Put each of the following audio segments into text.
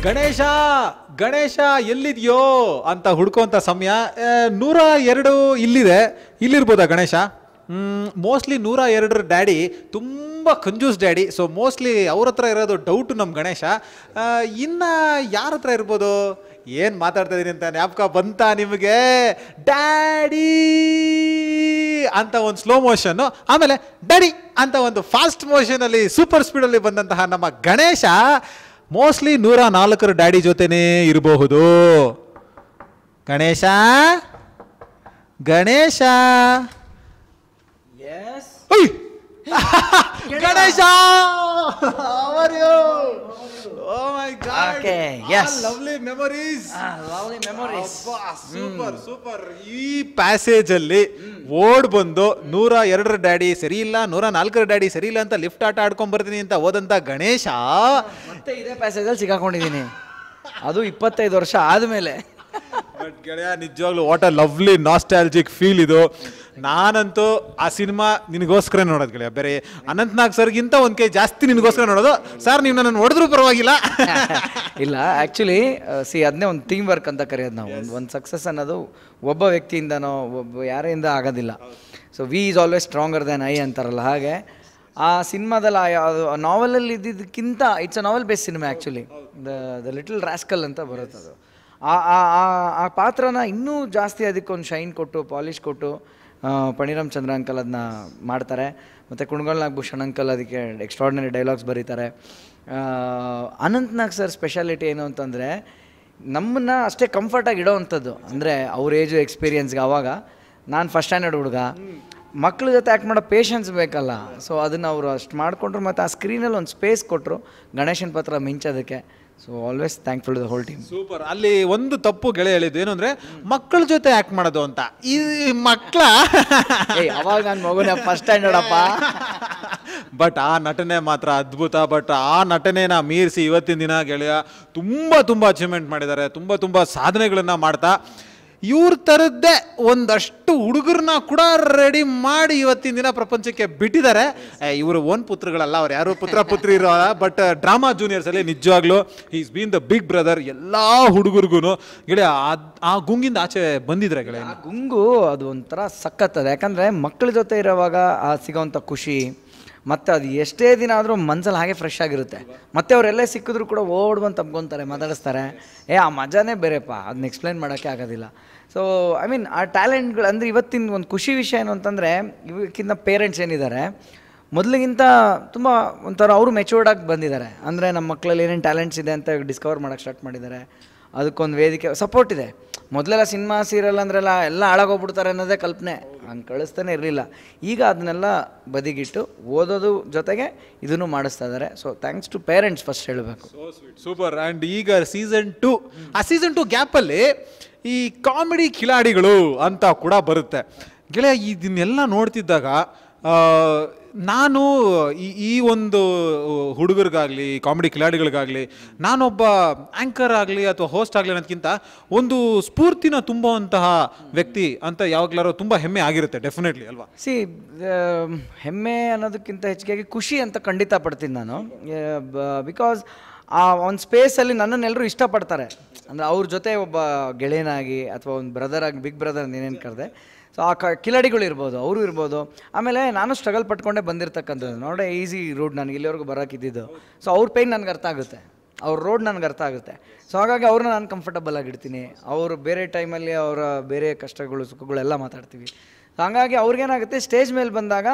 ಗಣೇಶ ಗಣೇಶ ಎಲ್ಲಿದೆಯೋ ಅಂತ ಹುಡ್ಕೋಂಥ ಸಮಯ 102 ಇಲ್ಲಿದೆ. ಇಲ್ಲಿರ್ಬೋದಾ ಗಣೇಶ? ಮೋಸ್ಟ್ಲಿ 102 ಡ್ಯಾಡಿ ತುಂಬ ಕಂಜೂಸ್ ಡ್ಯಾಡಿ. ಸೊ ಮೋಸ್ಟ್ಲಿ ಅವ್ರ ಹತ್ರ ಇರೋದು ಡೌಟು ನಮ್ಮ ಗಣೇಶ. ಇನ್ನು ಯಾರ ಹತ್ರ ಇರ್ಬೋದು? ಏನು ಮಾತಾಡ್ತಾ ಇದ್ದೀನಿ ಅಂತ ಜ್ಞಾಪಕ ಬಂತ ನಿಮಗೆ? ಡ್ಯಾಡಿ ಅಂತ ಒಂದು ಸ್ಲೋ ಮೋಷನ್ನು, ಆಮೇಲೆ ಡ್ಯಾಡಿ ಅಂತ ಒಂದು ಫಾಸ್ಟ್ ಮೋಷನಲ್ಲಿ ಸೂಪರ್ ಸ್ಪೀಡಲ್ಲಿ ಬಂದಂತಹ ನಮ್ಮ ಗಣೇಶ ಮೋಸ್ಟ್ಲಿ 104 ಡ್ಯಾಡಿ ಜೊತೆನೇ ಇರಬಹುದು. Ganesha Ganesha Ganesha how are you? Oh my god. Okay, yes. Lovely memories. Lovely memories. Super super. ಈ ಪ್ಯಾಸೇಜ್ ಅಲ್ಲಿ ಓಡ್ ಬಂದು 102 ಡ್ಯಾಡಿ ಸರಿ ಇಲ್ಲ, 104 ಡ್ಯಾಡಿ ಸರಿ ಇಲ್ಲ ಅಂತ ಲಿಫ್ಟ್ ಆಟ ಆಡ್ಕೊಂಡ್ ಬರ್ತೀನಿ ಅಂತ ಹೋದಂತ ಗಣೇಶ ಮತ್ತೆ ಇದೇ ಪ್ಯಾಸೇಜ್ ಅಲ್ಲಿ ಸಿಕ್ಕಾಕೊಂಡಿದ್ದೀನಿ, ಅದು 25 ವರ್ಷ ಆದ್ಮೇಲೆ. ಬಟ್ ಗೆಳೆಯ ನಿಜವಾಗ್ಲೂ what a lovely nostalgic feel ಇದು. ನಾನಂತೂ ಆ ಸಿನಿಮಾ ನಿನಗೋಸ್ಕರ ನೋಡೋದು ಗೆಳೆಯ. ಬೇರೆ ಅನಂತ್ನಾಗ್ ಸರ್ಗಿಂತ ಒಂದು ಕೈ ಜಾಸ್ತಿ ನಿನಗೋಸ್ಕರ ನೋಡೋದು. ಸರ್ ನೀವು ನನ್ನನ್ನು ಹೊಡೆದ್ರೂ ಪರವಾಗಿಲ್ಲ. ಇಲ್ಲ, ಆ್ಯಕ್ಚುಲಿ ಅದನ್ನೇ ಒಂದು ಟೀಮ್ ವರ್ಕ್ ಅಂತ ಕರೆಯೋದು ನಾವು. ಒಂದು ಸಕ್ಸಸ್ ಅನ್ನೋದು ಒಬ್ಬ ವ್ಯಕ್ತಿಯಿಂದನೋ ಒಬ್ಬ ಯಾರಿಂದ ಆಗೋದಿಲ್ಲ. So we is always stronger than I ಅಂತಾರಲ್ಲ, ಹಾಗೆ ಆ ಸಿನಿಮಾದಲ್ಲಿ ಆ ನಾವೆಲಲ್ಲಿ ಇದ್ದಿದ್ದಕ್ಕಿಂತ it's a novel base cinema actually. The little rascal ಅಂತ ಬರುತ್ತೆ ಅದು. ಆ ಪಾತ್ರನ ಇನ್ನೂ ಜಾಸ್ತಿ ಅದಕ್ಕೊಂದು ಶೈನ್ ಕೊಟ್ಟು ಪಾಲಿಷ್ ಕೊಟ್ಟು ಪಣಿರಾಮ್ ಚಂದ್ರ ಅಂಕಲ್ ಅದನ್ನ ಮಾಡ್ತಾರೆ. ಮತ್ತು ಕುಣಗಲ್ ನಾಗಭೂಷಣ್ ಅಂಕಲ್ ಅದಕ್ಕೆ ಎಕ್ಸ್ಟ್ರಾರ್ಡಿನರಿ ಡೈಲಾಗ್ಸ್ ಬರೀತಾರೆ. ಅನಂತ್ನಾಗ್ ಸರ್ ಸ್ಪೆಷಾಲಿಟಿ ಏನು ಅಂತಂದರೆ ನಮ್ಮನ್ನು ಅಷ್ಟೇ ಕಂಫರ್ಟಾಗಿ ಇಡೋವಂಥದ್ದು. ಅಂದರೆ ಅವ್ರ ಏಜು ಎಕ್ಸ್ಪೀರಿಯನ್ಸ್ಗೆ ಆವಾಗ ನಾನು ಫಸ್ಟ್ ಸ್ಟ್ಯಾಂಡರ್ಡ್ ಹುಡುಗ, ಮಕ್ಳ ಜೊತೆ ಆ್ಯಕ್ಟ್ ಮಾಡೋ ಪೇಷನ್ಸ್ ಬೇಕಲ್ಲ. ಸೊ ಅದನ್ನು ಅವರು ಅಷ್ಟು ಮಾಡಿಕೊಂಡ್ರು. ಮತ್ತು ಆ ಸ್ಕ್ರೀನಲ್ಲಿ ಒಂದು ಸ್ಪೇಸ್ ಕೊಟ್ಟರು ಗಣೇಶನ ಪಾತ್ರ ಮಿಂಚೋದಕ್ಕೆ. So always thankful to the whole team. Super. ಅಲ್ಲಿ ಒಂದು ತಪ್ಪು ಗೆಳೆ ಹೇಳಿದ್ದು ಏನು ಅಂದರೆ ಮಕ್ಕಳ ಜೊತೆ ಆ್ಯಕ್ಟ್ ಮಾಡೋದು ಅಂತ. ಈ ಮಕ್ಕಳ ಅವಾಗ ನಾನು ಮಗುನ ಫಸ್ಟ್ ಸ್ಟ್ಯಾಂಡರ್ಡ್ ಅಪ್ಪ. ಬಟ್ ಆ ನಟನೆ ಮಾತ್ರ ಅದ್ಭುತ. ಬಟ್ ಆ ನಟನೆನ ಮೀರಿಸಿ ಇವತ್ತಿನ ದಿನ ಗೆಳೆಯ ತುಂಬ ಅಚೀವ್ಮೆಂಟ್ ಮಾಡಿದ್ದಾರೆ, ತುಂಬ ಸಾಧನೆಗಳನ್ನು ಮಾಡ್ತಾ ಇವ್ರ ಥರದ್ದೇ ಒಂದಷ್ಟು ಹುಡುಗರನ್ನ ಕೂಡ ರೆಡಿ ಮಾಡಿ ಇವತ್ತಿನ ದಿನ ಪ್ರಪಂಚಕ್ಕೆ ಬಿಟ್ಟಿದ್ದಾರೆ. ಇವರು ಓನ್ ಪುತ್ರಗಳಲ್ಲ, ಅವ್ರು ಯಾರು ಪುತ್ರಿ ಇರೋ. ಬಟ್ ಡ್ರಾಮಾ ಜೂನಿಯರ್ಸಲ್ಲಿ ನಿಜವಾಗ್ಲೂ is been the big brother ಎಲ್ಲ ಹುಡುಗರಿಗೂ. ಗೆಳೆಯ ಆ ಗುಂಗಿಂದ ಆಚೆ ಬಂದಿದ್ರೆ ಗೆಳೆಯ, ಆ ಗುಂಗು ಅದು ಒಂಥರ ಸಖತ್ತದ. ಯಾಕಂದರೆ ಮಕ್ಕಳ ಜೊತೆ ಇರೋವಾಗ ಆ ಸಿಗೋವಂಥ ಖುಷಿ, ಮತ್ತು ಅದು ಎಷ್ಟೇ ದಿನ ಆದರೂ ಮನ್ಸಲ್ಲಿ ಹಾಗೆ ಫ್ರೆಶ್ ಆಗಿರುತ್ತೆ. ಮತ್ತು ಅವರೆಲ್ಲೇ ಸಿಕ್ಕಿದ್ರು ಕೂಡ ಓಡ್ ಬಂದು ತಪ್ಕೊತಾರೆ, ಮಾತಾಡಿಸ್ತಾರೆ. ಆ ಮಜಾನೇ ಬೇರೆಪ್ಪ, ಅದನ್ನ ಎಕ್ಸ್ಪ್ಲೈನ್ ಮಾಡೋಕ್ಕೆ ಆಗೋದಿಲ್ಲ. ಸೊ ಐ ಮೀನ್ ಆ ಟ್ಯಾಲೆಂಟ್ಗಳು ಅಂದರೆ ಇವತ್ತಿನ ಒಂದು ಖುಷಿ ವಿಷಯ ಏನು ಅಂತಂದರೆ, ಇವಕ್ಕಿಂತ ಪೇರೆಂಟ್ಸ್ ಏನಿದ್ದಾರೆ ಮೊದಲಿಗಿಂತ ತುಂಬ ಒಂಥರ ಅವರು ಮೆಚೂರ್ಡಾಗಿ ಬಂದಿದ್ದಾರೆ. ಅಂದರೆ ನಮ್ಮ ಮಕ್ಕಳಲ್ಲಿ ಏನೇನು ಟ್ಯಾಲೆಂಟ್ಸ್ ಇದೆ ಅಂತ ಡಿಸ್ಕವರ್ ಮಾಡೋಕ್ಕೆ ಸ್ಟಾರ್ಟ್ ಮಾಡಿದ್ದಾರೆ. ಅದಕ್ಕೊಂದು ವೇದಿಕೆ ಸಪೋರ್ಟ್ ಇದೆ. ಮೊದಲೆಲ್ಲ ಸಿನಿಮಾ ಸೀರಿಯಲ್ ಅಂದ್ರೆಲ್ಲ ಎಲ್ಲ ಹಾಳಾಗೋಗ್ಬಿಡ್ತಾರೆ ಅನ್ನೋದೇ ಕಲ್ಪನೆ, ಹಂಗೆ ಕಳಿಸ್ತಾನೆ ಇರಲಿಲ್ಲ. ಈಗ ಅದನ್ನೆಲ್ಲ ಬದಿಗಿಟ್ಟು ಓದೋದು ಜೊತೆಗೆ ಇದನ್ನು ಮಾಡಿಸ್ತಾ ಇದ್ದಾರೆ. So thanks to parents first ಹೇಳಬೇಕು. ಸೂಪರ್. ಆ್ಯಂಡ್ ಈಗ ಸೀಸನ್ 2, ಆ ಸೀಸನ್ 2 ಗ್ಯಾಪಲ್ಲಿ ಈ ಕಾಮಿಡಿ ಕಿಲಾಡಿಗಳು ಅಂತ ಕೂಡ ಬರುತ್ತೆ ಗೆಳೆಯ. ಇದನ್ನೆಲ್ಲ ನೋಡ್ತಿದ್ದಾಗ ನಾನು ಈ ಒಂದು ಹುಡುಗರಿಗಾಗಲಿ ಕಾಮಿಡಿ ಕಿಲಾಡಿಗಳಿಗಾಗಲಿ ನಾನೊಬ್ಬ ಆ್ಯಂಕರ್ ಆಗಲಿ ಅಥವಾ ಹೋಸ್ಟ್ ಆಗಲಿ ಅನ್ನೋದಕ್ಕಿಂತ ಒಂದು ಸ್ಫೂರ್ತಿನ ತುಂಬುವಂತಹ ವ್ಯಕ್ತಿ ಅಂತ ಯಾವಾಗಲಾರು ತುಂಬ ಹೆಮ್ಮೆ ಆಗಿರುತ್ತೆ. ಡೆಫಿನೆಟ್ಲಿ ಅಲ್ವಾ? ಹೆಮ್ಮೆ ಅನ್ನೋದಕ್ಕಿಂತ ಹೆಚ್ಚಿಗೆ ಖುಷಿ ಅಂತ ಖಂಡಿತ ಪಡ್ತೀನಿ ನಾನು. ಬಿಕಾಸ್ ಆ ಒಂದು ಸ್ಪೇಸಲ್ಲಿ ನನ್ನನ್ನೆಲ್ಲರೂ ಇಷ್ಟಪಡ್ತಾರೆ. ಅಂದರೆ ಅವ್ರ ಜೊತೆ ಒಬ್ಬ ಗೆಳೆಯನಾಗಿ ಅಥವಾ ಒಂದು ಬ್ರದರಾಗಿ, ಬಿಗ್ ಬ್ರದರ್ ಏನೇನು ಕರೆದೆ. ಸೊ ಆ ಕಿಲಾಡಿಗಳು ಇರ್ಬೋದು, ಅವರು ಇರ್ಬೋದು. ಆಮೇಲೆ ನಾನು ಸ್ಟ್ರಗಲ್ ಪಟ್ಕೊಂಡೇ ಬಂದಿರತಕ್ಕಂಥದ್ದು. ನೋಡೇ ಈಸಿ ರೋಡ್ ನನಗೆ ಇಲ್ಲಿವರೆಗೂ ಬರೋಕ್ಕಿದ್ದಿದ್ದು. ಸೊ ಅವ್ರ ಪೇನ್ ನನಗೆ ಅರ್ಥ ಆಗುತ್ತೆ, ಅವ್ರ ರೋಡ್ ನನಗೆ ಅರ್ಥ ಆಗುತ್ತೆ. ಸೊ ಹಾಗಾಗಿ ಅವ್ರನ್ನ ನಾನು ಕಂಫರ್ಟಬಲ್ ಆಗಿಡ್ತೀನಿ. ಅವರು ಬೇರೆ ಟೈಮಲ್ಲಿ ಅವರ ಬೇರೆ ಕಷ್ಟಗಳು ಸುಖಗಳೆಲ್ಲ ಮಾತಾಡ್ತೀವಿ. ಸೊ ಹಾಗಾಗಿ ಅವ್ರಿಗೇನಾಗುತ್ತೆ, ಸ್ಟೇಜ್ ಮೇಲೆ ಬಂದಾಗ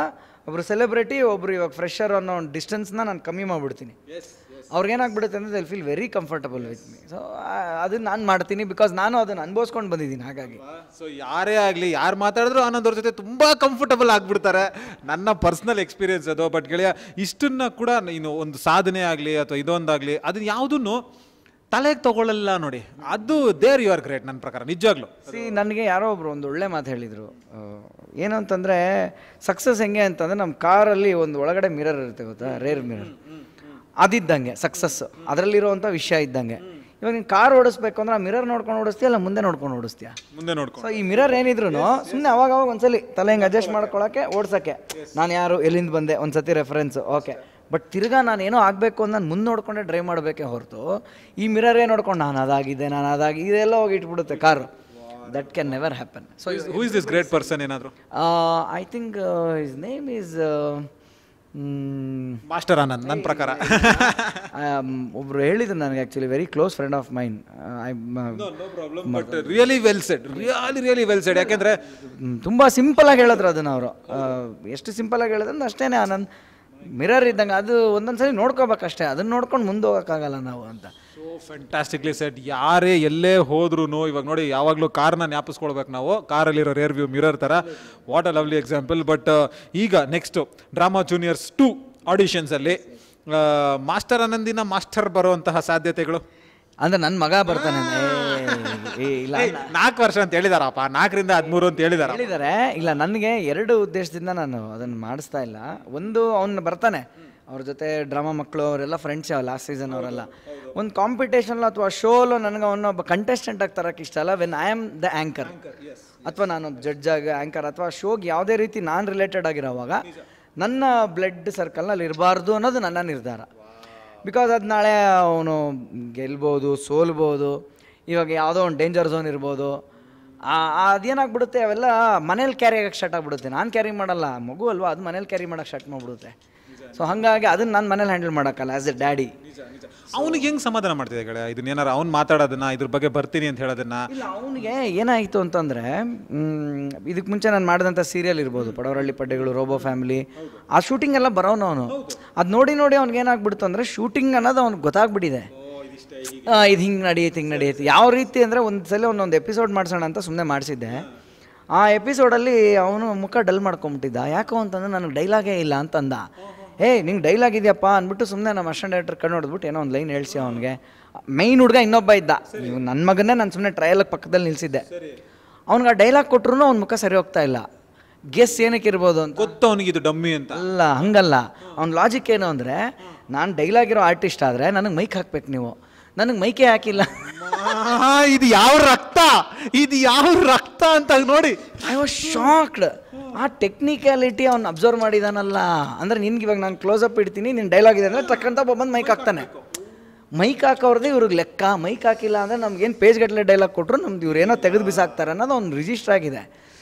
ಒಬ್ಬರು ಸೆಲೆಬ್ರಿಟಿ, ಒಬ್ಬರು ಇವಾಗ ಫ್ರೆಶರ್ ಅನ್ನೋ ಒಂದು ಡಿಸ್ಟೆನ್ಸ್ನ ನಾನು ಕಮ್ಮಿ ಮಾಡಿಬಿಡ್ತೀನಿ. ಅವ್ರಿಗೇನಾಗ್ಬಿಡುತ್ತೆ ಅಂದರೆ they feel very comfortable with me. So ಅದನ್ನು ನಾನು ಮಾಡ್ತೀನಿ, ಬಿಕಾಸ್ ನಾನು ಅದನ್ನು ಅನುಭವಿಸ್ಕೊಂಡು ಬಂದಿದ್ದೀನಿ. ಹಾಗಾಗಿ ಸೊ ಯಾರೇ ಆಗಲಿ, ಯಾರು ಮಾತಾಡಿದ್ರು ಅನ್ನೋದ್ರ ಜೊತೆ ತುಂಬ ಕಂಫರ್ಟಬಲ್ ಆಗಿಬಿಡ್ತಾರೆ. ನನ್ನ ಪರ್ಸ್ನಲ್ ಎಕ್ಸ್ಪೀರಿಯನ್ಸ್ ಅದು. ಬಟ್ ಗೆಳೆಯ, ಇಷ್ಟನ್ನು ಕೂಡ ನೀನು ಒಂದು ಸಾಧನೆ ಆಗಲಿ ಅಥವಾ ಇದೊಂದಾಗಲಿ ಅದನ್ನು ಯಾವುದನ್ನು ತಲೆಗೆ ತಗೊಳ್ಳಲ್ಲ ನೋಡಿ, ಅದು ದೇರ್ ಯು ಆರ್ ಗ್ರೇಟ್ ನನ್ನ ಪ್ರಕಾರ ನಿಜವಾಗ್ಲೂ. ನನಗೆ ಯಾರೋ ಒಬ್ರು ಒಂದು ಒಳ್ಳೆ ಮಾತು ಹೇಳಿದರು. ಏನು ಅಂತಂದರೆ, ಸಕ್ಸಸ್ ಹೆಂಗೆ ಅಂತಂದರೆ ನಮ್ಮ ಕಾರಲ್ಲಿ ಒಂದು ಒಳಗಡೆ ಮಿರರ್ ಇರುತ್ತೆ ಗೊತ್ತಾ, ರೇರ್ ಮಿರರ್. ಅದಿದ್ದಂಗೆ ಸಕ್ಸಸ್, ಅದರಲ್ಲಿರುವಂಥ ವಿಷಯ ಇದ್ದಂಗೆ. ಇವಾಗ ನೀನು ಕಾರ್ ಓಡಿಸ್ಬೇಕು ಅಂದ್ರೆ ಆ ಮಿರರ್ ನೋಡ್ಕೊಂಡು ಓಡಿಸ್ತೀಯ, ಅಲ್ಲ ಮುಂದೆ ನೋಡ್ಕೊಂಡು ಓಡಿಸ್ತೀಯ? ಮುಂದೆ ನೋಡ್ಕೊಂಡು. ಸೊ ಈ ಮಿರರ್ ಏನಿದ್ರು ಸುಮ್ಮನೆ ಅವಾಗ ಒಂದ್ಸಲಿ ತಲೆ ಹಿಂಗೆ ಅಡ್ಜಸ್ಟ್ ಮಾಡ್ಕೊಳ್ಳೋಕ್ಕೆ, ಓಡ್ಸೋಕ್ಕೆ ನಾನು ಯಾರು, ಎಲ್ಲಿಂದ ಬಂದೆ, ಒಂದು ಸತಿ ರೆಫರೆನ್ಸು, ಓಕೆ ಬಟ್ ತಿರ್ಗಾ ನಾನೇನೋ ಆಗಬೇಕು ಅಂತ ನಾನು ಮುಂದೆ ನೋಡ್ಕೊಂಡೆ ಡ್ರೈವ್ ಮಾಡಬೇಕೇ ಹೊರತು ಈ ಮಿರರೇ ನೋಡ್ಕೊಂಡು ನಾನು ಅದಾಗಿದೆ ಇದೆಲ್ಲ ಹೋಗಿ ಇಟ್ಬಿಡುತ್ತೆ car. That can never happen. So who is this great person ಏನಾದರೂ? I think his name is master Anand ನನ್ನ ಪ್ರಕಾರ. ಒಬ್ರು ಹೇಳಿದ್ರು ನನಗೆ, actually very close friend of mine. But really well said, really well said. ಯಾಕೆಂದರೆ ತುಂಬ ಸಿಂಪಲಾಗಿ ಹೇಳಿದ್ರು ಅದನ್ನು ಅವರು. ಎಷ್ಟು ಸಿಂಪಲಾಗಿ ಹೇಳಿದ್ರೆ ಅಷ್ಟೇ ಆನಂದ್ ಮಿರರ್ ಇದ್ದಂಗೆ, ಅದು ಒಂದೊಂದು ಸರಿ ನೋಡ್ಕೋಬೇಕಷ್ಟೇ, ಅದನ್ನು ನೋಡ್ಕೊಂಡು ಮುಂದೆ ಹೋಗೋಕ್ಕಾಗಲ್ಲ ನಾವು ಅಂತ. So fantastically set. ಯಾರೇ ಎಲ್ಲೇ ಹೋದ್ರೂ ಇವಾಗ ನೋಡಿ, ಯಾವಾಗಲೂ ಕಾರ್ನ ಜ್ಞಾಪಿಸ್ಕೊಳ್ಬೇಕು ನಾವು, ಕಾರಲ್ಲಿರೋ ರೇರ್ ವ್ಯೂ ಮಿರರ್ ಥರ. What a lovely example. But ಈಗ ನೆಕ್ಸ್ಟು ಡ್ರಾಮಾ ಜೂನಿಯರ್ಸ್ 2 ಆಡಿಷನ್ಸಲ್ಲಿ ಮಾಸ್ಟರ್ ಆನಂದಿನ ಮಾಸ್ಟರ್ ಬರುವಂತಹ ಸಾಧ್ಯತೆಗಳು? ಅಂದರೆ ನನ್ನ ಮಗ ಬರ್ತಾನೆ. ಇಲ್ಲ 4 ವರ್ಷ ಅಂತ ಹೇಳಿದಾರಪ್ಪ, 4ರಿಂದ 13 ಅಂತ ಹೇಳಿದ್ದಾರೆ. ಇಲ್ಲ, ನನಗೆ 2 ಉದ್ದೇಶದಿಂದ ನಾನು ಅದನ್ನು ಮಾಡಿಸ್ತಾ ಇಲ್ಲ. ಒಂದು, ಅವನು ಬರ್ತಾನೆ, ಅವ್ರ ಜೊತೆ ಡ್ರಾಮಾ ಮಕ್ಕಳು ಅವರೆಲ್ಲ ಫ್ರೆಂಡ್ಸ್, ಲಾಸ್ಟ್ ಸೀಸನ್ ಅವರೆಲ್ಲ. ಒಂದು ಕಾಂಪಿಟೇಷನ್ಲೋ ಅಥವಾ ಶೋಲೋ ನನಗೆ ಅವನೊಬ್ಬ ಕಂಟೆಸ್ಟೆಂಟ್ ಆಗಿ ತರೋಕ್ಕೆ ಇಷ್ಟ ಅಲ್ಲ. When I am the anchor ಅಥವಾ ನಾನು ಜಡ್ಜ್ ಆಗಿ ಆ್ಯಂಕರ್ ಅಥವಾ ಶೋಗೆ ಯಾವುದೇ ರೀತಿ ನಾನು ರಿಲೇಟೆಡ್ ಆಗಿರೋವಾಗ ನನ್ನ ಬ್ಲಡ್ ಸರ್ಕಲ್ನಲ್ಲಿ ಇರಬಾರ್ದು ಅನ್ನೋದು ನನ್ನ ನಿರ್ಧಾರ. ಬಿಕಾಸ್ ಅದು ನಾಳೆ ಅವನು ಗೆಲ್ಬೋದು, ಸೋಲ್ಬೋದು. ಇವಾಗ ಯಾವುದೋ ಒಂದು ಡೇಂಜರ್ ಝೋನ್ ಇರ್ಬೋದು. ಅದೇನಾಗ್ಬಿಡುತ್ತೆ, ಅವೆಲ್ಲ ಮನೇಲಿ ಕ್ಯಾರಿ ಆಗೋಕ್ಕೆ ಸ್ಟಾರ್ಟ್ ಆಗಿಬಿಡುತ್ತೆ. ನಾನು ಕ್ಯಾರಿ ಮಾಡಲ್ಲ, ಮಗು ಅಲ್ವಾ, ಅದು ಮನೇಲಿ ಕ್ಯಾರಿ ಮಾಡೋಕ್ಕೆ ಸ್ಟಾರ್ಟ್ ಮಾಡಿಬಿಡುತ್ತೆ. ಸೊ ಹಾಗಾಗಿ ಅದನ್ನು ನಾನು ಮನೇಲಿ ಹ್ಯಾಂಡಲ್ ಮಾಡೋಕ್ಕಲ್ಲ ಆ್ಯಸ್ ಎ ಡ್ಯಾಡಿ. ಅವನಿಗೆ ಹೆಂಗೆ ಸಮಾಧಾನ ಮಾಡ್ತಿದ್ದೆ ಗೆಳೆಯ ಇದನ್ನೇನಾರು ಅವ್ನು ಮಾತಾಡೋದನ್ನ, ಇದ್ರ ಬಗ್ಗೆ ಬರ್ತೀನಿ ಅಂತ ಹೇಳೋದನ್ನ? ಇಲ್ಲ, ಅವನಿಗೆ ಏನಾಯಿತು ಅಂತಂದರೆ, ಇದಕ್ಕೆ ಮುಂಚೆ ನಾನು ಮಾಡಿದಂಥ ಸೀರಿಯಲ್ ಇರ್ಬೋದು, ಪಡವರಳ್ಳಿ ಪಡ್ಡೆಗಳು, ರೋಬೋ ಫ್ಯಾಮಿಲಿ, ಆ ಶೂಟಿಂಗ್ ಎಲ್ಲ ಬರೋನು ಅವನು. ಅದು ನೋಡಿ ಅವ್ನಿಗೆ ಏನಾಗ್ಬಿಡ್ತು ಅಂದರೆ, ಶೂಟಿಂಗ್ ಅನ್ನೋದು ಅವ್ನಿಗೆ ಗೊತ್ತಾಗ್ಬಿಟ್ಟಿದೆ. ಇದು ಹಿಂಗೆ ನಡೆಯುತ್ತೆ. ಯಾವ ರೀತಿ ಅಂದರೆ, ಒಂದು ಸಲ ಒಂದೊಂದು ಎಪಿಸೋಡ್ ಮಾಡಿಸೋಣ ಅಂತ ಸುಮ್ಮನೆ ಮಾಡಿಸಿದ್ದೆ. ಆ ಎಪಿಸೋಡಲ್ಲಿ ಅವನು ಮುಖ ಡಲ್ ಮಾಡ್ಕೊಂಬಿಟ್ಟಿದ್ದ. ಯಾಕೋ ಅಂತಂದ್ರೆ ನನಗೆ ಡೈಲಾಗೇ ಇಲ್ಲ ಅಂತಂದ. ನಿಂಗೆ ಡೈಲಾಗ್ ಇದೆಯಪ್ಪ ಅಂದ್ಬಿಟ್ಟು ಸುಮ್ಮನೆ ನಮ್ಮ ಅಸಿಸ್ಟೆಂಟ್ ಡೈರೆಕ್ಟರ್ ಕಣ್ಣು ಹೊಡೆದ್ಬಿಟ್ಟು ಏನೋ ಒಂದು ಲೈನ್ ಹೇಳ್ಸಿ ಅವನಿಗೆ. ಮೈನ್ ಹುಡುಗ ಇನ್ನೊಬ್ಬ ಇದ್ದ, ನೀವು ನನ್ನ ಮಗನ್ನೇ ನಾನು ಸುಮ್ಮನೆ ಟ್ರಯಲ್ಗೆ ಪಕ್ಕದಲ್ಲಿ ನಿಲ್ಲಿಸಿದ್ದೆ. ಅವ್ನಿಗೆ ಆ ಡೈಲಾಗ್ ಕೊಟ್ಟರು ಅವ್ನ ಮುಖ ಸರಿ ಹೋಗ್ತಾ ಇಲ್ಲ. ಗೆಸ್ ಏನಕ್ಕೆ ಇರ್ಬೋದು ಅಂತ ಗೊತ್ತು ಅವನಿಗೆ, ಇದು ಡಮ್ಮಿ ಅಂತ. ಅಲ್ಲ, ಹಂಗಲ್ಲ. ಅವ್ನ ಲಾಜಿಕ್ ಏನು ಅಂದರೆ, ನಾನು ಡೈಲಾಗ್ ಇರೋ ಆರ್ಟಿಸ್ಟ್ ಆದರೆ ನನಗೆ ಮೈಕ್ ಹಾಕ್ಬೇಕು, ನೀವು ನನಗೆ ಮೈಕೇ ಹಾಕಿಲ್ಲ. ಇದು ಯಾವ ರಕ್ತ ಅಂತ ನೋಡಿ ಐ ವಾಸ್ ಶಾಕ್ಡ್. ಆ ಟೆಕ್ನಿಕ್ಯಾಲಿಟಿ ಅವ್ನು ಅಬ್ಸರ್ವ್ ಮಾಡಿದಾನಲ್ಲ. ಅಂದರೆ ನಿನ್ಗೆ ಇವಾಗ ನಾನು ಕ್ಲೋಸಪ್ ಇಡ್ತೀನಿ, ನಿನ್ನ ಡೈಲಾಗ್ ಇದೆ ಅಂದರೆ ಟಕ್ಕಂತ ಬಂದು ಮೈಕ್ ಹಾಕ್ತಾನೆ. ಮೈಕ್ ಹಾಕೋರ್ದೆ ಇವ್ರಿಗೆ ಲೆಕ್ಕ. ಮೈಕ್ ಹಾಕಿಲ್ಲ ಅಂದರೆ ನಮ್ಗೇನು ಪೇಜ್ ಗಟ್ಟಲೆ ಡೈಲಾಗ್ ಕೊಟ್ಟರು ನಮ್ದು ಇವ್ರು ಏನೋ ತೆಗೆದು ಬಿಸಾಕ್ತಾರೆ ಅನ್ನೋದು ಅವ್ನು ರಿಜಿಸ್ಟರ್ ಆಗಿದೆ.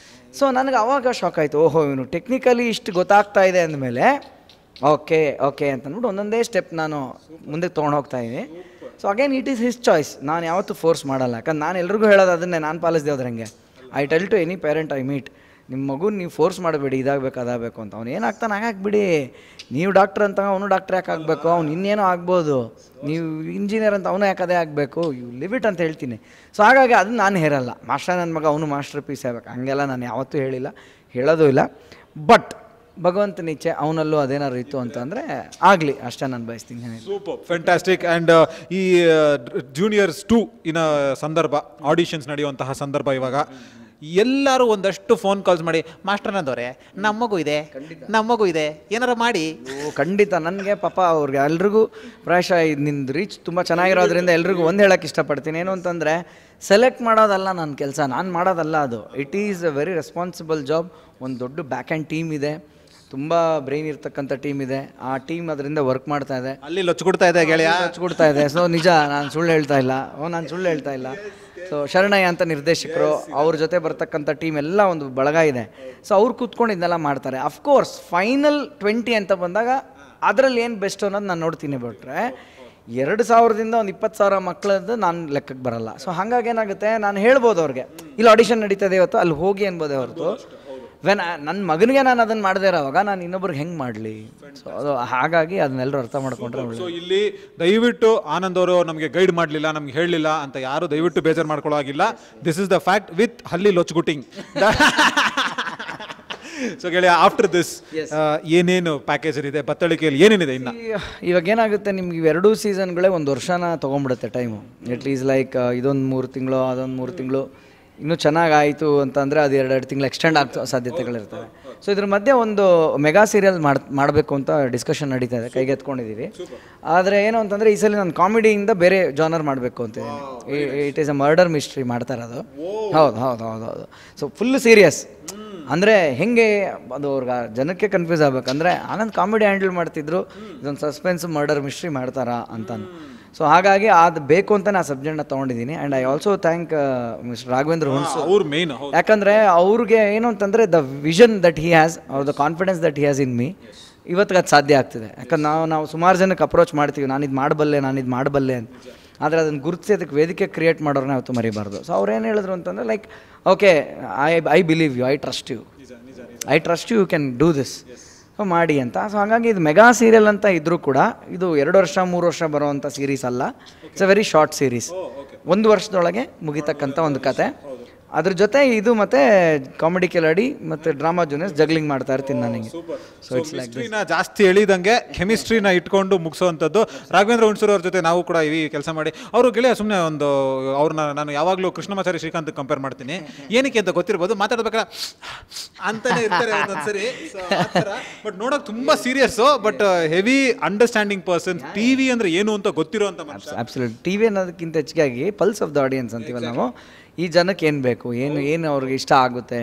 ಸೊ ನನಗೆ ಆವಾಗ ಶಾಕ್ ಆಯಿತು. ಓಹೋ, ಇವನು ಟೆಕ್ನಿಕಲಿ ಇಷ್ಟು ಗೊತ್ತಾಗ್ತಾ ಇದೆ ಅಂದಮೇಲೆ ಓಕೆ ಅಂತ ಅಂದ್ಬಿಟ್ಟು ಒಂದೊಂದೇ ಸ್ಟೆಪ್ ನಾನು ಮುಂದೆ ತೊಗೊಂಡು ಹೋಗ್ತಾಯಿದ್ದೀನಿ. So again it is his choice. ನಾನು ಯಾವತ್ತೂ ಫೋರ್ಸ್ ಮಾಡಲ್ಲ. ಯಾಕಂದ್ರೆ ನಾನು ಎಲ್ರಿಗೂ ಹೇಳೋದು ಅದನ್ನೇ, ನಾನು ಪಾಲಿಸ್ದೆ ಹೋದ್ರೆ ಹಂಗೆ. I tell to any parent I meet, ನಿಮ್ಮ ಮಗುನ ನೀವು ಫೋರ್ಸ್ ಮಾಡಬೇಡಿ, ಇದಾಗಬೇಕು ಅದಾಗಬೇಕು ಅಂತ. ಅವ್ನು ಏನಾಗ್ತಾನೆ ಆಗಾಕ್ಬಿಡಿ. ನೀವು ಡಾಕ್ಟ್ರ್ ಅಂತ ಅವನು ಡಾಕ್ಟ್ರ್ ಯಾಕೆ ಆಗಬೇಕು, ಅವ್ನು ಇನ್ನೇನೋ ಆಗ್ಬೋದು. ನೀವು ಇಂಜಿನಿಯರ್ ಅಂತ ಅವನು ಯಾಕೆ ಅದೇ ಆಗಬೇಕು, ಯು ಲಿವ್ ಇಟ್ ಅಂತ ಹೇಳ್ತೀನಿ. ಸೊ ಹಾಗಾಗಿ ಅದನ್ನು ನಾನು ಹೇರಲ್ಲ. ಮಾಸ್ಟರ್ ನನ್ನ ಮಗ ಅವನು ಮಾಸ್ಟರ್ ಪೀಸ್ ಆಗಬೇಕು ಹಂಗೆಲ್ಲ ನಾನು ಯಾವತ್ತೂ ಹೇಳಿಲ್ಲ, ಹೇಳೋದು ಇಲ್ಲ. ಬಟ್ ಭಗವಂತನ ಇಚ್ಛೆ, ಅವನಲ್ಲೂ ಅದೇನಾದ್ರು ಇತ್ತು ಅಂತಂದರೆ ಆಗಲಿ, ಅಷ್ಟೇ ನಾನು ಬಯಸ್ತೀನಿ. Super, fantastic. ಆ್ಯಂಡ್ ಈ ಜೂನಿಯರ್ಸ್ 2 ಇನ ಸಂದರ್ಭ, ಆಡಿಷನ್ಸ್ ನಡೆಯುವಂತಹ ಸಂದರ್ಭ, ಇವಾಗ ಎಲ್ಲರೂ ಒಂದಷ್ಟು ಫೋನ್ ಕಾಲ್ಸ್ ಮಾಡಿ, ಮಾಸ್ಟರ್ ಅನ್ನೋದವ್ರೆ ನಮ್ಮ ಮಗು ಇದೆ ಏನಾರು ಮಾಡಿ. ಖಂಡಿತ. ನನಗೆ ಪಾಪ ಅವ್ರಿಗೆ ಎಲ್ರಿಗೂ ಪ್ರಾಯಶಃ ನಿಂದು ರೀಚ್ ತುಂಬ ಚೆನ್ನಾಗಿರೋದ್ರಿಂದ ಎಲ್ರಿಗೂ ಒಂದು ಹೇಳೋಕ್ಕೆ ಇಷ್ಟಪಡ್ತೀನಿ. ಏನು ಅಂತಂದರೆ, ಸೆಲೆಕ್ಟ್ ಮಾಡೋದಲ್ಲ ನನ್ನ ಕೆಲಸ, ನಾನು ಮಾಡೋದಲ್ಲ ಅದು. It is a very responsible job. ಒಂದು ದೊಡ್ಡ ಬ್ಯಾಕ್ ಆ್ಯಂಡ್ ಟೀಮ್ ಇದೆ, ತುಂಬ ಬ್ರೈನ್ ಇರ್ತಕ್ಕಂಥ ಟೀಮ್ ಇದೆ. ಆ ಟೀಮ್ ಅದರಿಂದ ವರ್ಕ್ ಮಾಡ್ತಾ ಇದೆ. ಅಲ್ಲಿ ಲೊಚ್ಕೊಡ್ತಾ ಇದೆ ಗೆಳೆಯ, ಲೊಚ್ಕೊಡ್ತಾ ಇದೆ. ಸೊ ನಿಜ, ನಾನು ಸುಳ್ಳು ಹೇಳ್ತಾ ಇಲ್ಲ. ಸೊ ಶರಣಯ್ಯ ಅಂತ ನಿರ್ದೇಶಕರು, ಅವ್ರ ಜೊತೆ ಬರ್ತಕ್ಕಂಥ ಟೀಮ್ ಎಲ್ಲ ಒಂದು ಬಳಗ ಇದೆ. ಸೊ ಅವ್ರು ಕೂತ್ಕೊಂಡು ಇದನ್ನೆಲ್ಲ ಮಾಡ್ತಾರೆ. ಅಫ್ಕೋರ್ಸ್ ಫೈನಲ್ 20 ಅಂತ ಬಂದಾಗ ಅದರಲ್ಲಿ ಏನು ಬೆಸ್ಟ್ ಅನ್ನೋದು ನಾನು ನೋಡ್ತೀನಿ. ಬಿಟ್ರೆ 2,000ದಿಂದ ಒಂದು 20,000 ಮಕ್ಕಳದ್ದು ನಾನು ಲೆಕ್ಕಕ್ಕೆ ಬರಲ್ಲ. ಸೊ ಹಾಗಾಗಿ ಏನಾಗುತ್ತೆ, ನಾನು ಹೇಳ್ಬೋದು ಅವ್ರಿಗೆ, ಇಲ್ಲಿ ಆಡಿಷನ್ ನಡೀತದೆ ಇವತ್ತು, ಅಲ್ಲಿ ಹೋಗಿ ಅನ್ಬೋದೇ ಹೊರತು ನನ್ನ ಮಗನಿಗೆ ನಾನು ಅದನ್ನು ಮಾಡದೇ ಇರೋವಾಗ ನಾನು ಇನ್ನೊಬ್ರಿಗೆ ಹೆಂಗೆ ಮಾಡಲಿ. ಸೊ ಅದು ಹಾಗಾಗಿ ಅದನ್ನೆಲ್ಲರೂ ಅರ್ಥ ಮಾಡ್ಕೊಂಡ್ರೆ. ಸೊ ಇಲ್ಲಿ ದಯವಿಟ್ಟು ಆನಂದ್ ಅವರು ನಮಗೆ ಗೈಡ್ ಮಾಡಲಿಲ್ಲ, ನಮ್ಗೆ ಹೇಳಲಿಲ್ಲ ಅಂತ ಯಾರು ದಯವಿಟ್ಟು ಬೇಜಾರು ಮಾಡ್ಕೊಳ್ಳೋ ಆಗಿಲ್ಲ. This is the fact with ಹಲ್ಲಿ ಲೊಚ್ಗುಟಿಂಗ್. ಸೊ ಗೆಳೆಯ, ಆಫ್ಟರ್ ದಿಸ್ ಏನೇನು ಪ್ಯಾಕೇಜ್ ಇದೆ, ಬತ್ತಳಿಕೆಯಲ್ಲಿ ಏನೇನಿದೆ ಇನ್ನು? ಇವಾಗ ಏನಾಗುತ್ತೆ, ನಿಮ್ಗೆ ಇವೆರಡೂ ಸೀಸನ್ಗಳೇ 1 ವರ್ಷನ ತೊಗೊಂಡ್ಬಿಡುತ್ತೆ ಟೈಮು. ಇಟ್ ಈಸ್ ಲೈಕ್ ಇದೊಂದು 3 ತಿಂಗಳು, ಅದೊಂದು 3 ತಿಂಗಳು. ಇನ್ನೂ ಚೆನ್ನಾಗಾಯಿತು ಅಂತಂದರೆ ಅದು 2 ತಿಂಗಳು ಎಕ್ಸ್ಟೆಂಡ್ ಆಗೋ ಸಾಧ್ಯತೆಗಳಿರ್ತವೆ. ಸೊ ಇದ್ರ ಮಧ್ಯೆ ಒಂದು ಮೆಗಾ ಸೀರಿಯಲ್ ಮಾಡಬೇಕು ಅಂತ ಡಿಸ್ಕಷನ್ ನಡೀತಾ ಇದೆ, ಕೈಗೆತ್ಕೊಂಡಿದ್ದೀವಿ. ಆದರೆ ಏನು ಅಂತಂದರೆ, ಈ ಸಲ ನಾನು ಕಾಮಿಡಿಯಿಂದ ಬೇರೆ ಜಾನರ್ ಮಾಡಬೇಕು ಅಂತಿದ್ದೀನಿ. It is a murder mystery ಮಾಡ್ತಾ ಇರೋದು. ಹೌದು. So full serious. ಅಂದರೆ ಹೆಂಗೆ ಅದು ಅವ್ರಿಗೆ ಜನಕ್ಕೆ ಕನ್ಫ್ಯೂಸ್ ಆಗ್ಬೇಕಂದ್ರೆ ಆನಂದ್ ಕಾಮಿಡಿ ಹ್ಯಾಂಡಲ್ ಮಾಡ್ತಿದ್ರು, ಇದೊಂದು ಸಸ್ಪೆನ್ಸ್ ಮರ್ಡರ್ ಮಿಸ್ಟ್ರಿ ಮಾಡ್ತಾರಾ ಅಂತಾನು. ಸೊ ಹಾಗಾಗಿ ಅದು ಬೇಕು ಅಂತಲೇ ಆ ಸಬ್ಜೆಕ್ಟ್ನ ತೊಗೊಂಡಿದ್ದೀನಿ. And I also thank mister Raghavendra Hunsur. ಅವ್ರು ಮೇನ್, ಯಾಕಂದರೆ ಅವ್ರಿಗೆ ಏನು ಅಂತಂದರೆ the vision that he has are the confidence that he has in me, ಇವತ್ತಿಗೆ ಅದು ಸಾಧ್ಯ ಆಗ್ತಿದೆ. ಯಾಕಂದ್ರೆ ನಾವು ಸುಮಾರು ಜನಕ್ಕೆ ಅಪ್ರೋಚ್ ಮಾಡ್ತೀವಿ, ನಾನಿದು ಮಾಡಬಲ್ಲೆ ಅಂತ. ಆದರೆ ಅದನ್ನು ಗುರುತಿಸಿ ಅದಕ್ಕೆ ವೇದಿಕೆ ಕ್ರಿಯೇಟ್ ಮಾಡೋರನ್ನ ಅವತ್ತು ಮರಿಬಾರ್ದು. ಸೊ ಅವ್ರು ಏನು ಹೇಳಿದ್ರು ಅಂತಂದರೆ like okay, I believe you, I trust you, you can do this, so ಮಾಡಿ ಅಂತ. ಸೊ ಹಾಗಾಗಿ ಇದು ಮೆಗಾ ಸೀರಿಯಲ್ ಅಂತ ಇದ್ದರೂ ಕೂಡ ಇದು 2 ವರ್ಷ 3 ವರ್ಷ ಬರೋವಂಥ ಸೀರೀಸ್ ಅಲ್ಲ. It's a very short series, 1 ವರ್ಷದೊಳಗೆ ಮುಗಿತಕ್ಕಂಥ ಒಂದು ಕತೆ. ಅದ್ರ ಜೊತೆ ಇದು ಮತ್ತೆ ಕಾಮಿಡಿ ಕಿಲಾಡಿ ಮತ್ತು ಡ್ರಾಮಾ ಜೂನಿಯರ್ಸ್ ಜಗ್ಲಿಂಗ್ ಮಾಡ್ತಾ ಇರ್ತೀನಿ ನನಗೆ. ಸೊ ಇಟ್ಸ್ ಲೈಕ್ ಜಾಸ್ತಿ ಎಳಿದಂಗೆ ಕೆಮಿಸ್ಟ್ರಿನ ಇಟ್ಕೊಂಡು ಮುಗಿಸೋವಂಥದ್ದು. ರಾಘವೇಂದ್ರ ಹುಣಸೂರು ಅವ್ರ ಜೊತೆ ನಾವು ಕೂಡ ಈ ಕೆಲಸ ಮಾಡಿ, ಅವರು ಗೆಳೆಯ ಸುಮ್ಮನೆ ಒಂದು ಅವ್ರನ್ನ ನಾನು ಯಾವಾಗಲೂ ಕೃಷ್ಣಮಾಚಾರಿ ಶ್ರೀಕಾಂತ್ ಕಂಪೇರ್ ಮಾಡ್ತೀನಿ. ಏನಕ್ಕೆ ಅಂತ ಗೊತ್ತಿರ್ಬೋದು, ಮಾತಾಡ್ಬೇಕಾದ್ರೆ ಅಂತಾನೆ ಇರ್ತಾರೆ ಒಂದೊಂದ್ಸರಿ. ಬಟ್ ನೋಡೋಕೆ ತುಂಬ serious, but heavy understanding person. TV ಅಂದರೆ ಏನು ಅಂತ ಗೊತ್ತಿರೋ ಅಂತ ಮನುಷ್ಯ. ಅಬ್ಸಲ್ಯೂಟ್. ಟಿವಿ ಅನ್ನೋದಕ್ಕಿಂತ ಹೆಚ್ಚಾಗಿ ಪಲ್ಸ್ ಆಫ್ ದ ಆಡಿಯನ್ಸ್ ಅಂತೀವಲ್ಲ ನಾವು, ಈ ಜನಕ್ಕೆ ಏನು ಬೇಕು, ಏನು ಅವ್ರಿಗೆ ಇಷ್ಟ ಆಗುತ್ತೆ,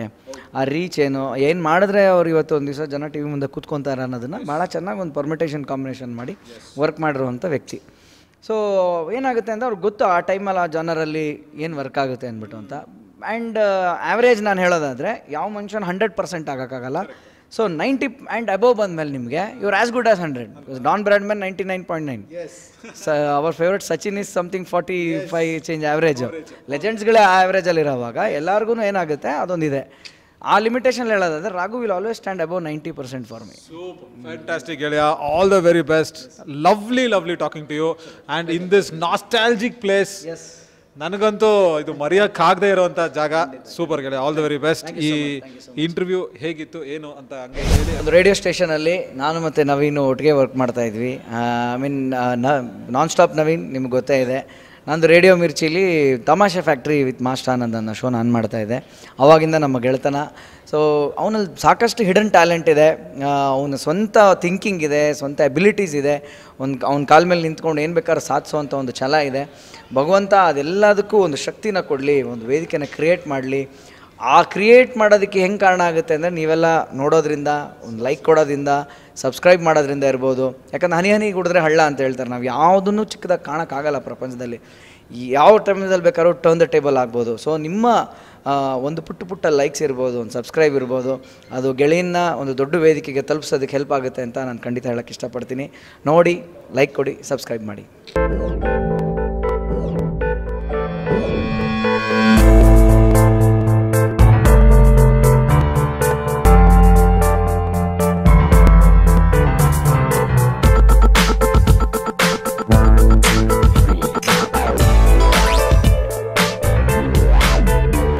ಆ ರೀಚ್ ಏನು ಮಾಡಿದ್ರೆ ಅವ್ರು ಇವತ್ತು ಒಂದು ದಿವಸ ಜನ ಟಿ ವಿ ಮುಂದೆ ಕೂತ್ಕೊತಾರೆ ಅನ್ನೋದನ್ನು ಭಾಳ ಚೆನ್ನಾಗಿ ಒಂದು ಪರ್ಮಿಟೇಷನ್ ಕಾಂಬಿನೇಷನ್ ಮಾಡಿ ವರ್ಕ್ ಮಾಡಿರುವಂಥ ವ್ಯಕ್ತಿ. ಸೊ ಏನಾಗುತ್ತೆ ಅಂದರೆ ಅವ್ರಿಗೆ ಗೊತ್ತು ಆ ಟೈಮಲ್ಲಿ ಆ ಜನರಲ್ಲಿ ಏನು ವರ್ಕ್ ಆಗುತ್ತೆ ಅಂದ್ಬಿಟ್ಟು ಅಂತ. ಆ್ಯಂಡ್ ಆ್ಯಾವ್ರೇಜ್ ನಾನು ಹೇಳೋದಾದರೆ ಯಾವ ಮನುಷ್ಯನ 100% ಆಗೋಕ್ಕಾಗಲ್ಲ. ಸೊ 90 ಆ್ಯಂಡ್ ಅಬೋವ್ ಬಂದಮೇಲೆ ನಿಮಗೆ your as good as 100. Don Bradman 99.9. Our favourite Sachin is something 45 change average. ಲೆಜೆಂಡ್ಸ್ಗಳೇ ಆ ಆ್ಯಾವ್ರೇಜಲ್ಲಿರೋವಾಗ ಎಲ್ಲರಿಗೂ ಏನಾಗುತ್ತೆ ಅದೊಂದಿದೆ. ಆ ಲಿಮಿಟೇಷನ್ ಹೇಳೋದಾದ್ರೆ Raghu will always stand above 90% for me. Fantastic ಗೆಳೆಯ, all the very best. Lovely talking to you and in this nostalgic place. ನನಗಂತೂ ಇದು ಮರೆಯೋಕ್ಕಾಗದೇ ಇರೋವಂಥ ಜಾಗ. ಸೂಪರ್ ಗೆಳೆಯ, ಆಲ್ ದ ವೆರಿ ಬೆಸ್ಟ್. ಈ ಇಂಟರ್ವ್ಯೂ ಹೇಗಿತ್ತು ಏನು ಅಂತ ಹಂಗೆ ಹೇಳಿ. ಒಂದು ರೇಡಿಯೋ ಸ್ಟೇಷನಲ್ಲಿ ನಾನು ಮತ್ತು ನವೀನು ಒಟ್ಟಿಗೆ ವರ್ಕ್ ಮಾಡ್ತಾ ಇದ್ವಿ. I mean non stop Naveen ನಿಮ್ಗೆ ಗೊತ್ತೇ ಇದೆ. ನಂದು ರೇಡಿಯೋ ಮಿರ್ಚಿಲಿ ತಮಾಷೆ ಫ್ಯಾಕ್ಟ್ರಿ ವಿತ್ ಮಾಸ್ಟರ್ ಆನಂದ್ ಅನ್ನೋ ಶೋ ನಾನು ಮಾಡ್ತಾಯಿದ್ದೆ. ಅವಾಗಿಂದ ನಮ್ಮ ಗೆಳೆತನ. ಸೊ ಅವನಲ್ಲಿ ಸಾಕಷ್ಟು ಹಿಡನ್ ಟ್ಯಾಲೆಂಟ್ ಇದೆ, ಅವನ ಸ್ವಂತ ಥಿಂಕಿಂಗ್ ಇದೆ, ಸ್ವಂತ ಎಬಿಲಿಟೀಸ್ ಇದೆ, ಅವ್ನ ಕಾಲ ಮೇಲೆ ನಿಂತ್ಕೊಂಡು ಏನು ಬೇಕಾದ್ರೂ ಸಾಧಿಸೋವಂಥ ಒಂದು ಛಲ ಇದೆ. ಭಗವಂತ ಅದೆಲ್ಲದಕ್ಕೂ ಒಂದು ಶಕ್ತಿನ ಕೊಡಲಿ, ಒಂದು ವೇದಿಕೆನ ಕ್ರಿಯೇಟ್ ಮಾಡಲಿ. ಆ ಕ್ರಿಯೇಟ್ ಮಾಡೋದಕ್ಕೆ ಹೆಂಗೆ ಕಾರಣ ಆಗುತ್ತೆ ಅಂದರೆ ನೀವೆಲ್ಲ ನೋಡೋದ್ರಿಂದ, ಒಂದು ಲೈಕ್ ಕೊಡೋದ್ರಿಂದ, ಸಬ್ಸ್ಕ್ರೈಬ್ ಮಾಡೋದ್ರಿಂದ ಇರ್ಬೋದು. ಯಾಕಂದ್ರೆ ಹನಿ ಕುಡಿದ್ರೆ ಹಳ್ಳ ಅಂತ ಹೇಳ್ತಾರೆ. ನಾವು ಯಾವುದನ್ನು ಚಿಕ್ಕದಾಗಿ ಕಾಣೋಕ್ಕಾಗಲ್ಲ ಪ್ರಪಂಚದಲ್ಲಿ. ಯಾವ ಟೈಮಲ್ಲಿ ಬೇಕಾದ್ರೂ ಟರ್ನ್ ದ ಟೇಬಲ್ ಆಗ್ಬೋದು. ಸೊ ನಿಮ್ಮ ಒಂದು ಪುಟ್ಟ ಲೈಕ್ಸ್ ಇರ್ಬೋದು, ಒಂದು ಸಬ್ಸ್ಕ್ರೈಬ್ ಇರ್ಬೋದು, ಅದು ಗೆಳೆಯನ್ನ ಒಂದು ದೊಡ್ಡ ವೇದಿಕೆಗೆ ತಲುಪಿಸೋದಕ್ಕೆ ಹೆಲ್ಪ್ ಆಗುತ್ತೆ ಅಂತ ನಾನು ಖಂಡಿತ ಹೇಳೋಕ್ಕೆ ಇಷ್ಟಪಡ್ತೀನಿ. ನೋಡಿ, ಲೈಕ್ ಕೊಡಿ, ಸಬ್ಸ್ಕ್ರೈಬ್ ಮಾಡಿ.